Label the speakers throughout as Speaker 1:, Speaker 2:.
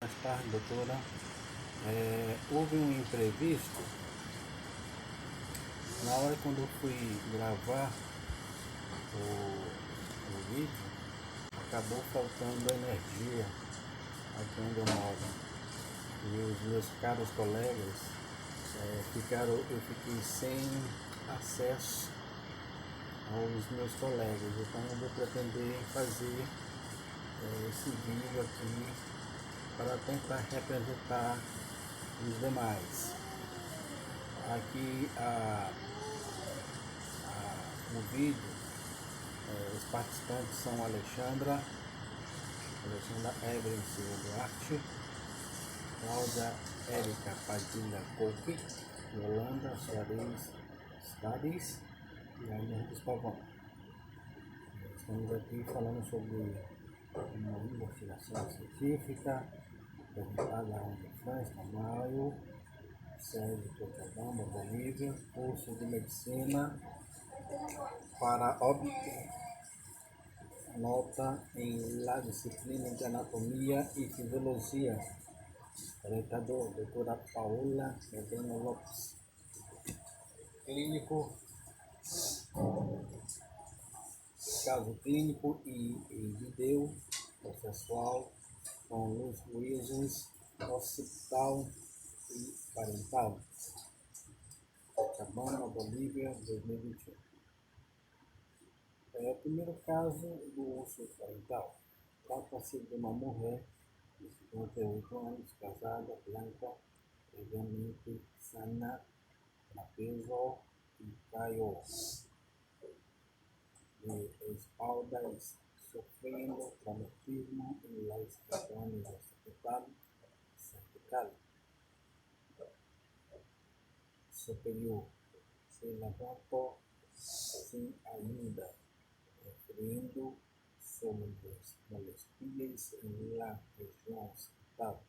Speaker 1: Boa tarde, doutora. Houve um imprevisto. Na hora quando eu fui gravar o vídeo, acabou faltando energia aqui onde eu moro. E os meus caros colegas eu fiquei sem acesso aos meus colegas. Então eu vou pretender fazer esse vídeo aqui para tentar representar os demais. Aqui no vídeo, os participantes são Alexandra Evelyn Silva Duarte, Cláudia Érica Padilha Coupe, Yolanda Soares Stades e Ana Pavão. Estamos aqui falando sobre uma investigação científica realizada em França, Maio, Sérgio Cochabamba, Bolívia, curso de medicina para obter nota em la disciplina de anatomia e fisiologia. Orientador, doutora Paula Medina Lopes. Clínico, caso clínico e vídeo processual com Luiz Luizes, Hospital e Parental, Cochabamba, Bolívia, 2021. É o primeiro caso do uso parental. Trata-se de uma mulher de 58 anos, casada, branca, previamente sana, trapezo e caio de espaldas, sofrendo traumatismo en las regiones cervical superior. Se levantou sem ayuda, referindo sobre molestias en la región cervical.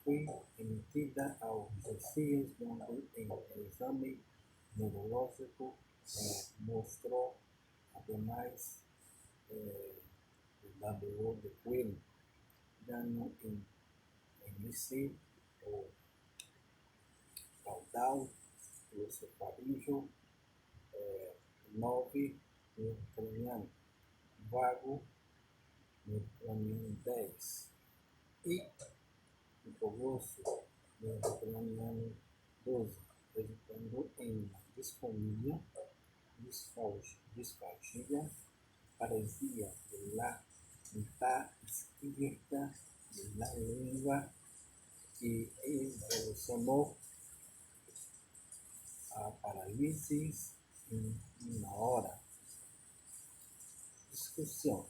Speaker 1: Foi emitida ao 16, donde el exame neurológico mostrou, además, da dor de cuello, dano en MC o caudal, o cefarillo 9 no craniano, vago no craniano 10 e hipogrosso no craniano 12, resultando em uma disfonia, disfagia, paresia de la mitad izquierda de la lengua que evolucionou a parálisis em uma hora. Discussão.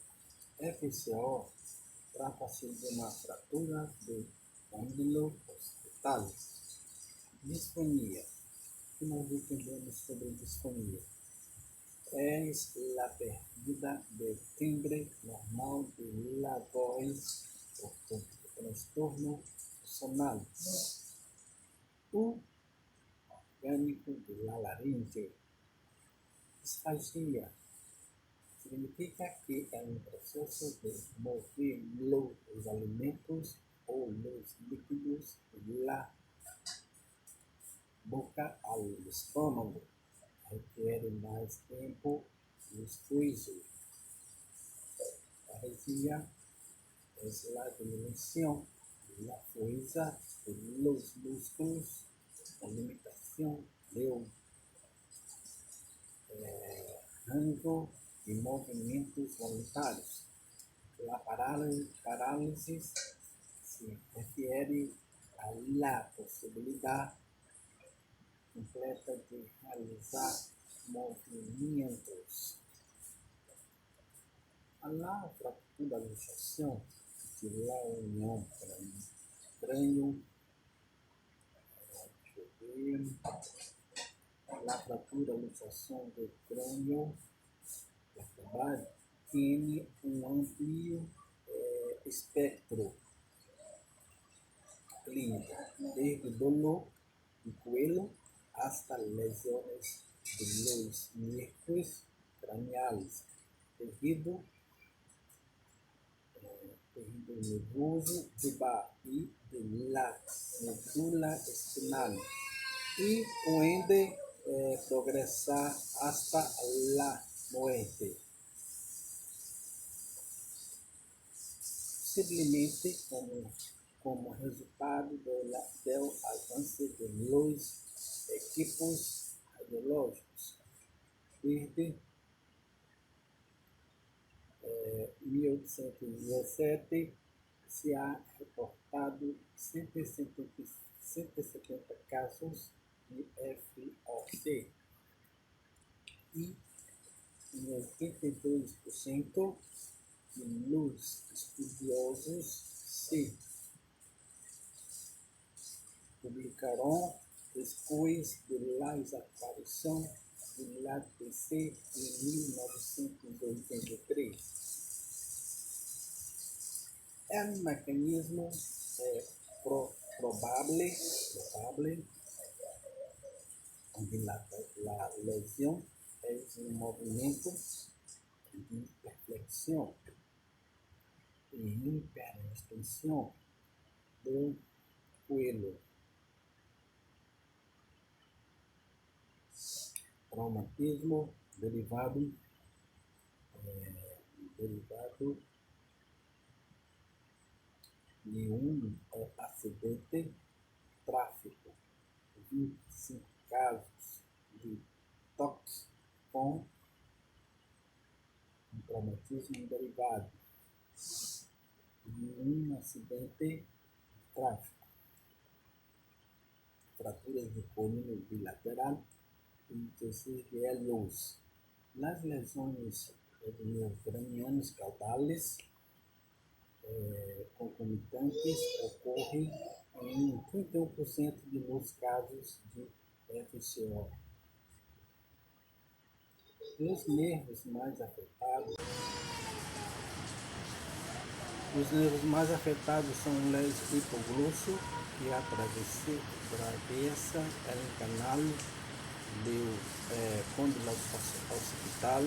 Speaker 1: FCO trata-se de uma fratura de cândilo hospitalis. Disfonia. O que nós entendemos sobre disfonia? É a pérdida do timbre normal de la voz, portanto, transtorno sonal. O orgânico de la laringe. Disfagia significa que é um processo de mover os alimentos ou os líquidos de la boca ao estômago. Requer mais tempo e esforço. Paresia é a diminuição da força dos músculos, a limitação do rango de movimentos voluntários. A parálise se refere à possibilidade completa de realizar movimentos. A fracturalização de la união crânio, a fracturalização do crânio vertebral tem um amplo espectro clínico, desde dolor de cuello hasta lesiones de los nervios craneales debido terrível nervoso de Bach y de la médula espinal, y puede progresar hasta la muerte. Possivelmente como resultado do avanço de los equipos radiológicos. Desde 1817 se ha reportado 170 casos de FOC e em 82% de los estudiosos se publicaron después de la desaparición de la TC en 1983. El mecanismo probable de la lesión es un movimiento de reflexión y hiperextensión del cuello. Traumatismo derivado de acidente de tráfico. 25 casos de toque com traumatismo derivado de acidente de tráfico. Fraturas de coluna bilateral e desvelos. Las lesiones neurocranianas caudales concomitantes ocorrem em 31% de los casos de FCO. Os nervos mais afetados são o hipoglosso, que atravessa o canal do côndilo occipital,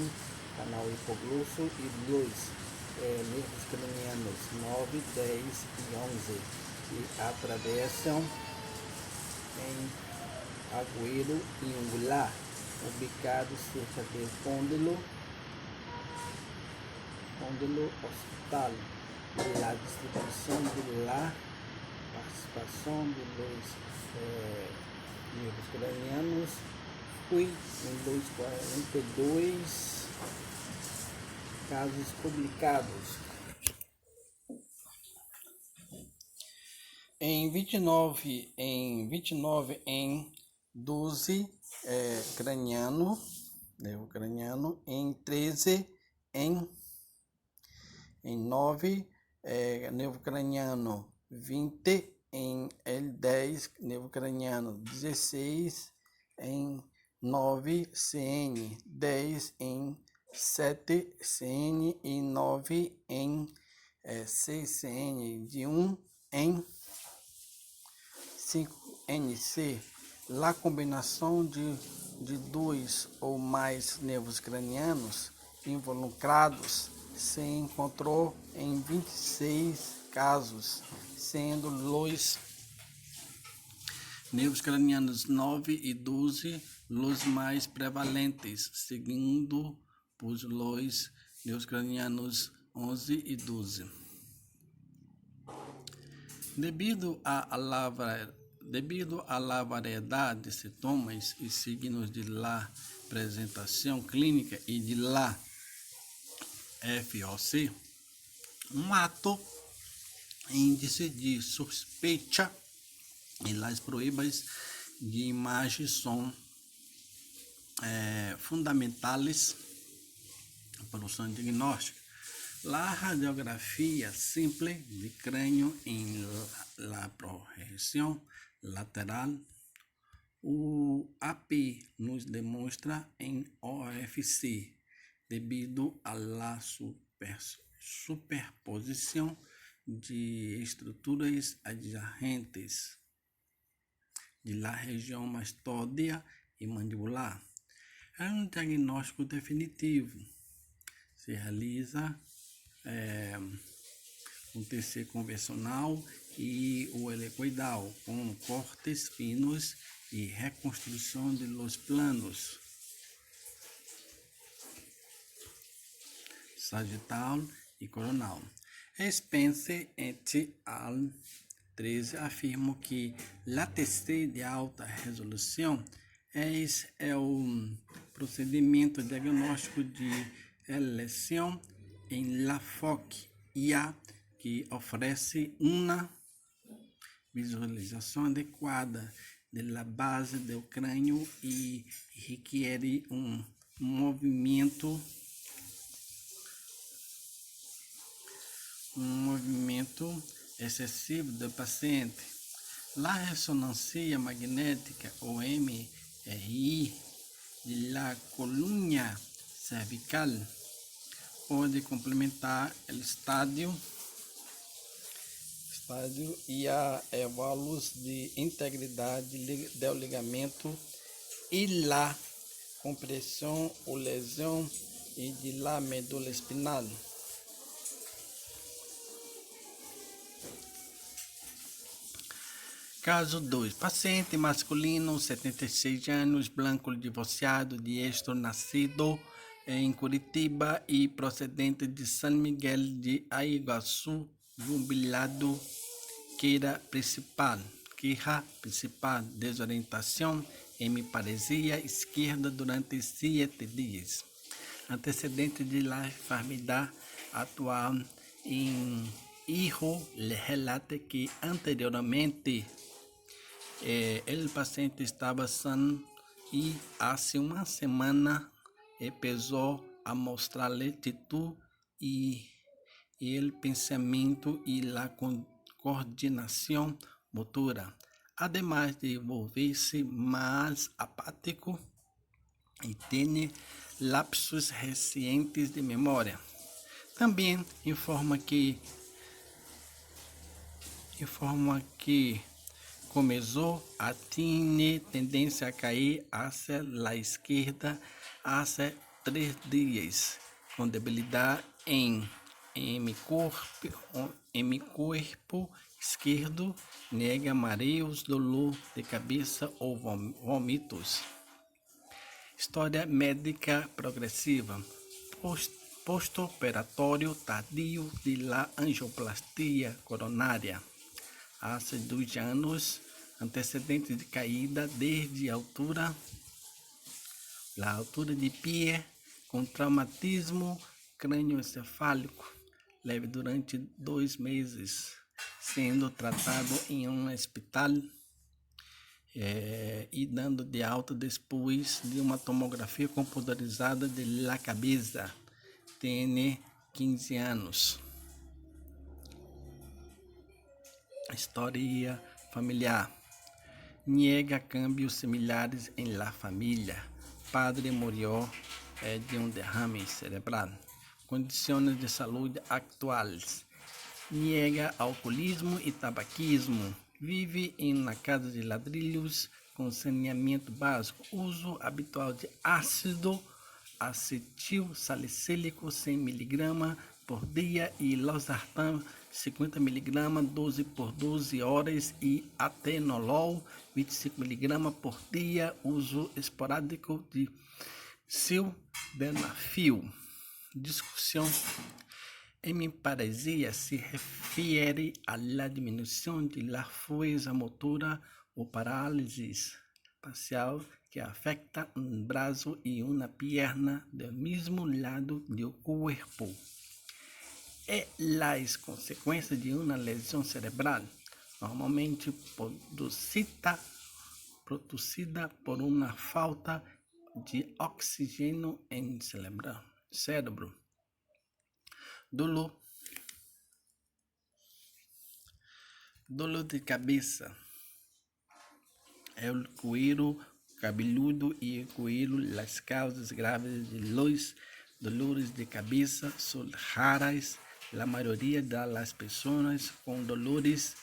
Speaker 1: canal hipoglosso, e os nervos cranianos 9, 10 e 11, que atravessam em agüero e angular, ubicado cerca do côndilo occipital. La distribuição de la participação de los nervos cranianos foi em 42 casos publicados. Em 29 em 12 nervo craniano, em 13 em 9 nervo craniano, 20 em L10 nervo craniano, 16 em 9 CN, 10 em 7 CN e 9 em 6 CN, de 1 em 5 NC. La combinação de dois ou mais nervos cranianos involucrados se encontrou em 26 casos, sendo os nervos cranianos 9 e 12 os mais prevalentes, seguindo por los nervos cranianos 11 e 12. Devido à variedade de sintomas e signos de la apresentação clínica e de la FOC, um alto índice de suspeita e as provas de imagem são fundamentais para o diagnóstico. La radiografia simple de crânio em la projeção lateral, o AP nos demonstra em OFC, devido a la superposição de estruturas adjacentes de la região mastóidea e mandibular. É um diagnóstico definitivo. Se realiza um TC convencional e o helicoidal, com cortes finos e reconstrução de los planos. Sagital e coronal. Spencer et al. 13 afirmam que a TC de alta resolução é o procedimento diagnóstico de eleição em la FOC-IA que oferece uma visualização adequada da base do crânio e requer um movimento excessivo do paciente. A ressonância magnética, ou MRI, de la coluna cervical pode complementar o estádio e a evaluação de integridade do ligamento e la compressão ou lesão e de la medula espinal. Caso 2. Paciente masculino, 76 anos, branco, divorciado, diestro, nascido em Curitiba e procedente de São Miguel de Iguaçu, jubilado, queixa principal, desorientação, hemiparesia esquerda durante 7 dias. Antecedente de la enfermidade atual em hijo relata que anteriormente o paciente estava sano e há uma semana pesou a mostrar lentitud e o pensamento e a coordenação motora, además de volver-se mais apático e ter lapsos recentes de memória. Também informa que começou a ter tendência a cair hacia a esquerda há 3 dias, com debilidade em hemicorpo esquerdo, nega mareos, dolor de cabeça ou vômitos. História médica progressiva. Post-operatório tardio de la angioplastia coronária. Há 2 anos, antecedente de caída desde a altura de pé, com traumatismo crânioencefálico, leve durante 2 meses, sendo tratado em um hospital e dando de alta depois de uma tomografia computadorizada de la cabeça. Tem 15 anos. História familiar. Niega cambios similares em la família. Padre morreu de um derrame cerebral. Condições de saúde atuais. Niega alcoolismo e tabaquismo. Vive em uma casa de ladrilhos com saneamento básico. Uso habitual de ácido acetil salicílico 100 mg por dia e losartán 50 mg 12 por 12 horas e atenolol 25 mg por dia. Uso esporádico de sildenafil. Discussão. Hemiparesia se refere à diminuição de la fuerza motora ou parálise parcial que afecta um braço e uma perna do mesmo lado do corpo. É as consequências de uma lesão cerebral, normalmente produzida por uma falta de oxigênio em cérebro. Dolor de cabeça. É o cuero cabeludo e o cuero. As causas graves de los dolores de cabeça são raras. A maioria das pessoas com dolores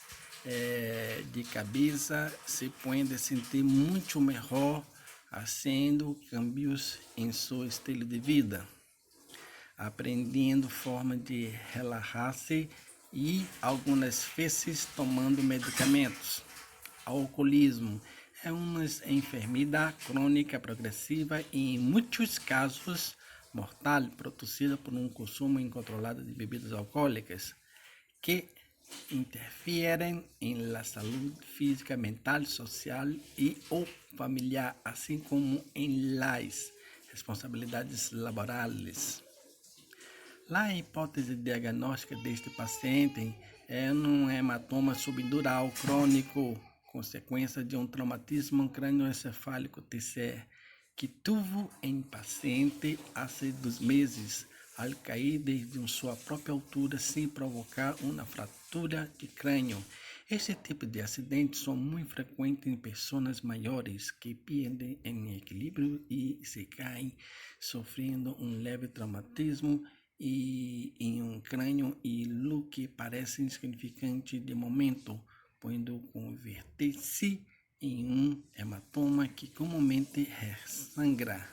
Speaker 1: de cabeça se pode sentir muito melhor fazendo cambios em seu estilo de vida, aprendendo forma de relaxar-se
Speaker 2: e algumas vezes tomando medicamentos. Alcoolismo é uma enfermidade crônica progressiva e, em muitos casos, mortal, produzida por um consumo incontrolado de bebidas alcoólicas que interferem em la saúde física, mental, social e ou familiar, assim como em las responsabilidades laborais. A hipótese diagnóstica deste paciente é um hematoma subdural crônico, consequência de um traumatismo crânioencefálico TCE, que teve em paciente há 2 meses, ao cair desde sua própria altura sem provocar uma fratura de crânio. Este tipo de acidentes são muito frequentes em pessoas maiores que perdem em equilíbrio e se caem, sofrendo um leve traumatismo e em um crânio e o que parece insignificante de momento, podendo converter-se em um hematoma que comumente sangra.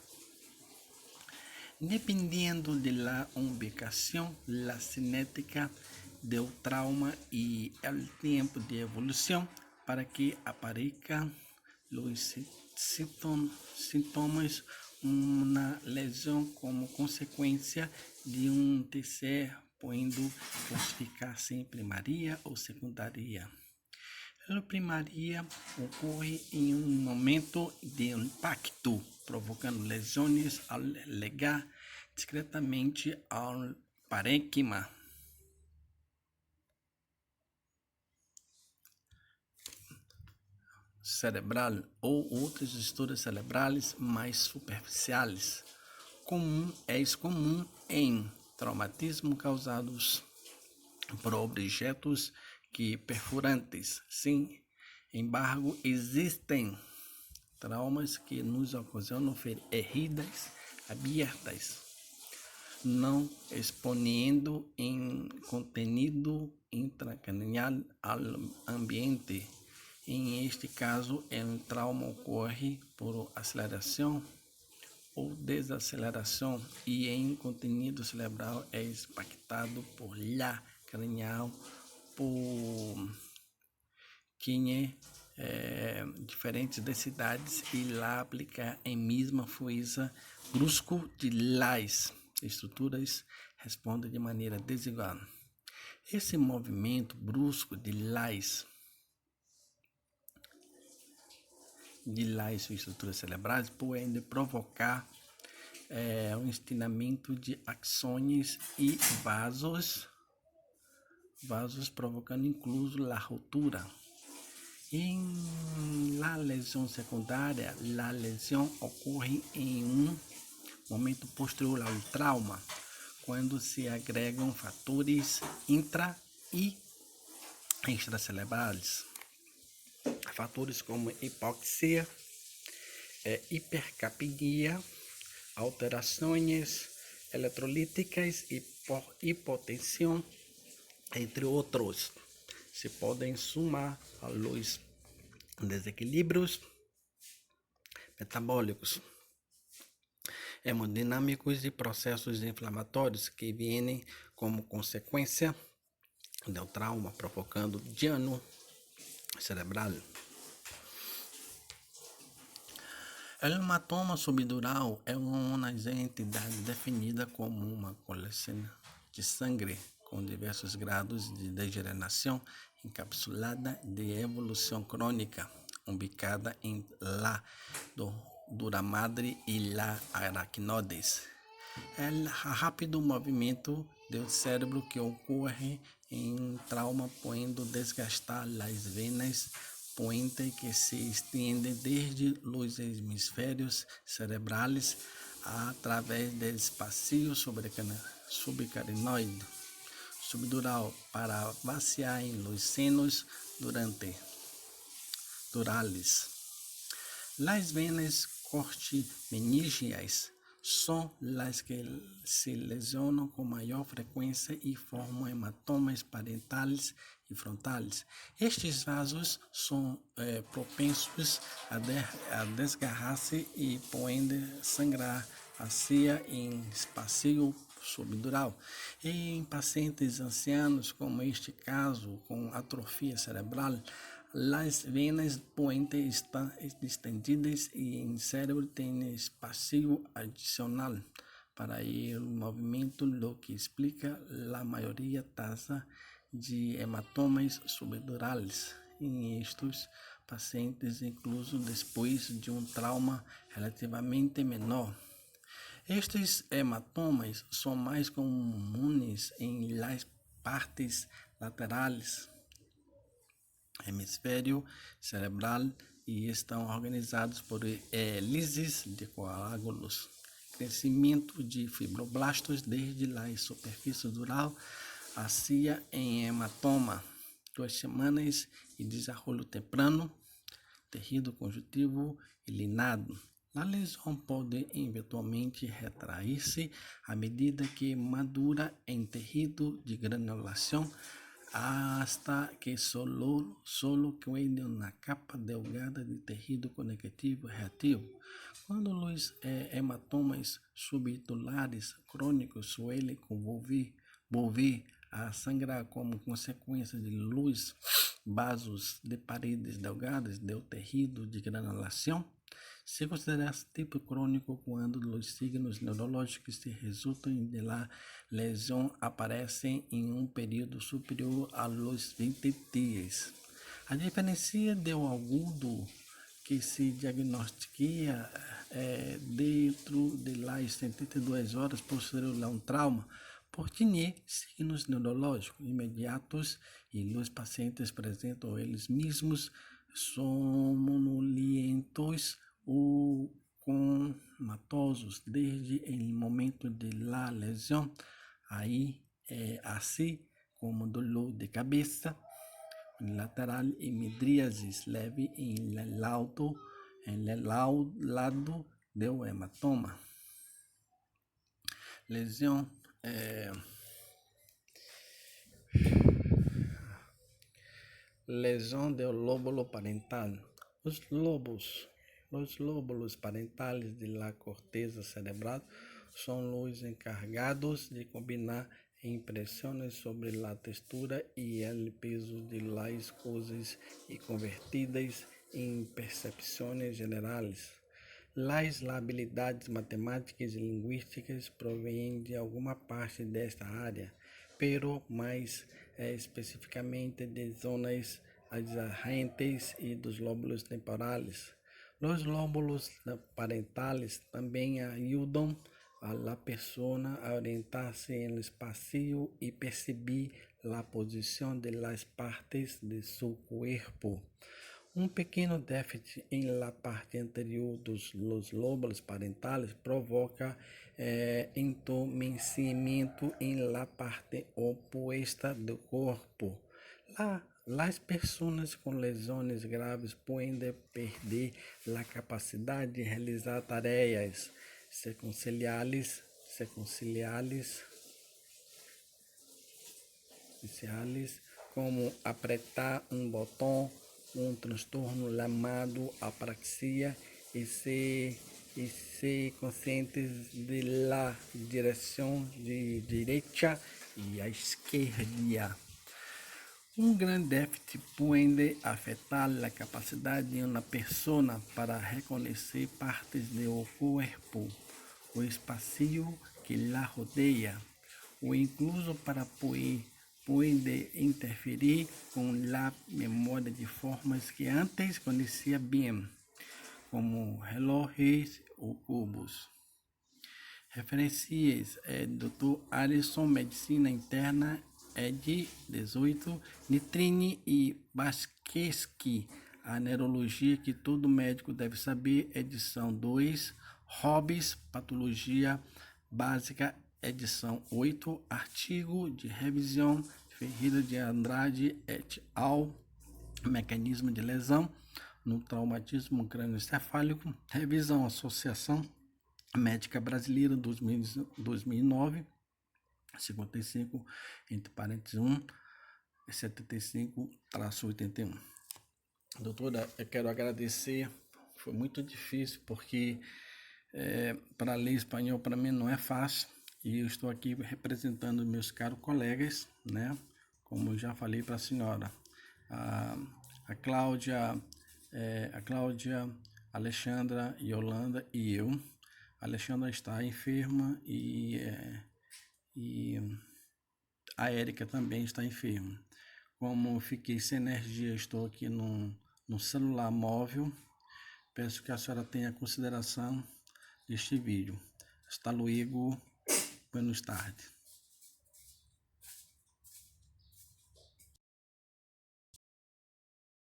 Speaker 2: Dependendo da ubicação, a cinética do trauma e o tempo de evolução para que apareçam os sintomas, uma lesão como consequência de um TCE, podendo classificar-se em primária ou secundária. A primária ocorre em um momento de impacto, provocando lesões ao ligar discretamente ao parênquima cerebral ou outras estruturas cerebrais mais superficiais. Comum em traumatismo causados por objetos que perfurantes. Sem embargo, existem traumas que nos ocasionam feridas abertas, não exponendo em conteúdo intracranial ao ambiente. Em este caso, o trauma ocorre por aceleração ou desaceleração e em conteúdo cerebral é impactado por lá cranial por diferentes densidades e lá aplicar em mesma força brusco de las estruturas respondem de maneira desigual. Esse movimento brusco de las estruturas cerebrais pode provocar um estiramento de axônios e vasos provocando incluso a ruptura. Em la lesão secundária, a lesão ocorre em um momento posterior ao trauma, quando se agregam fatores intra e extracerebrais. Fatores como hipoxia, hipercapnia, alterações eletrolíticas e hipotensão, entre outros, se podem somar aos desequilíbrios metabólicos, hemodinâmicos e processos inflamatórios que vêm como consequência do trauma, provocando dano cerebral. O hematoma subdural é uma entidade definida como uma coleção de sangue com diversos graus de degeneração encapsulada de evolução crônica, ubicada em la dura madre e la aracnoides. É o rápido movimento do cérebro que ocorre em trauma, podendo desgastar as venas puente que se estende desde os hemisférios cerebrais através do espaço subcarinoide subdural para vaciar em los senos durales. Las venas cortimenígeas são as que se lesionam com maior frequência e formam hematomas parentais e frontais. Estes vasos são propensos a desgarrar-se e podem sangrar hacia em espaço subdural. E em pacientes ancianos, como este caso, com atrofia cerebral, as venas puentes estão estendidas e em cérebro tem espaço adicional para o movimento, lo que explica a maioria taxa de hematomas subdurales em estes pacientes, incluso depois de um trauma relativamente menor. Estes hematomas são mais comuns em las partes laterais hemisfério cerebral e estão organizados por hélices de coágulos. Crescimento de fibroblastos desde a superfície dural hacia em hematoma, 2 semanas e desenvolvimento temprano, tecido conjuntivo e linado. A lesão pode eventualmente retrair-se à medida que madura em tecido de granulação, hasta que solo quede na capa delgada de tecido conectivo reativo. Quando os hematomas subtulares crônicos suelen volver a sangrar como consequência de los vasos de paredes delgadas do tecido de granulação, se considera tipo crônico quando os signos neurológicos que resultam da lesão aparecem em um período superior a los 20 dias. A diferença do agudo que se diagnostica dentro de las 72 horas posterior a um trauma por ter signos neurológicos imediatos e os pacientes apresentam eles mesmos sonolentos ou comatosos desde o momento de la lesão, aí assim como dor de cabeça lateral e midríase leve em el lado do hematoma. Lesão lesão do lóbulo parental. Os lóbulos parentais de la corteza cerebral são os encarregados de combinar impressões sobre a textura e o peso de las coisas e convertidas em percepções gerais. Las habilidades matemáticas e linguísticas provêm de alguma parte desta área, pero mais especificamente de zonas adjacentes e dos lóbulos temporais. Os lóbulos parentales também ajudam a la persona a orientar-se no espaço e perceber a posição de las partes de seu corpo. Um pequeno déficit em la parte anterior dos lóbulos parentales provoca entumecimento em la parte opuesta do corpo. Las pessoas com lesões graves podem perder a capacidade de realizar tarefas sequenciais como apertar um botão, um transtorno chamado apraxia e ser conscientes de la direção de direita e a esquerda. Um grande déficit pode afetar a capacidade de uma pessoa para reconhecer partes do corpo, o espaço que la rodeia, ou incluso para pode interferir com a memória de formas que antes conhecia bem, como relógios ou cubos. Referências: Dr. Alisson, Medicina Interna, ed. 18, Nitrini e Basqueschi, a neurologia que todo médico deve saber, edição 2, Hobbes, Patologia Básica, edição 8, artigo de revisão, Ferreira de Andrade et al., Mecanismo de lesão no traumatismo crânioencefálico, revisão Associação Médica Brasileira 2009, 55, entre parênteses 1, 75-81. Doutora, eu quero agradecer, foi muito difícil, porque para ler espanhol para mim não é fácil, E eu estou aqui representando meus caros colegas, né? Como eu já falei para a senhora, a Cláudia, a Alexandra, Yolanda e eu. A Alexandra está enferma e a Érica também está enferma. Como fiquei sem energia, estou aqui no celular móvel. Peço que a senhora tenha consideração deste vídeo. Hasta luego, buenas tardes.